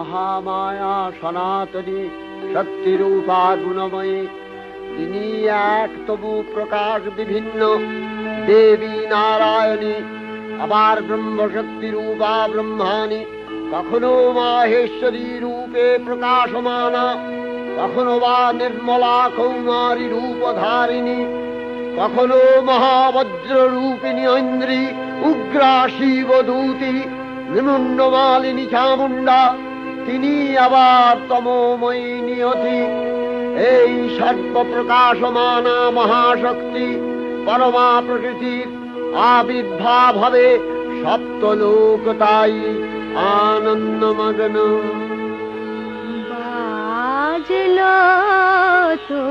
মহামায়া সনাতনী শক্তিরূপা গুণময়ী। তিনি এক, তবু প্রকাশ বিভিন্ন, দেবী নারায়ণী। আবার ব্রহ্মশক্তি রূপা ব্রহ্মাণী, কখনো মাহেশ্বরী রূপে প্রকাশমানা, কখনো বা নির্মলা কৌমারী রূপধারিণী, কখনো মহাবজ্র রূপিণী ঐন্দ্রী, উগ্রা শিবদূতি, নিমুন্ডমালিনী চামুণ্ডা। তিনি আবার তমোময়ী নিয়তি। এই সর্বপ্রকাশমানা মহাশক্তি পরমা প্রকৃতির আবির্ভাব হবে সপ্তলোক, তাই আনন্দমগ্ন। বাজলো তো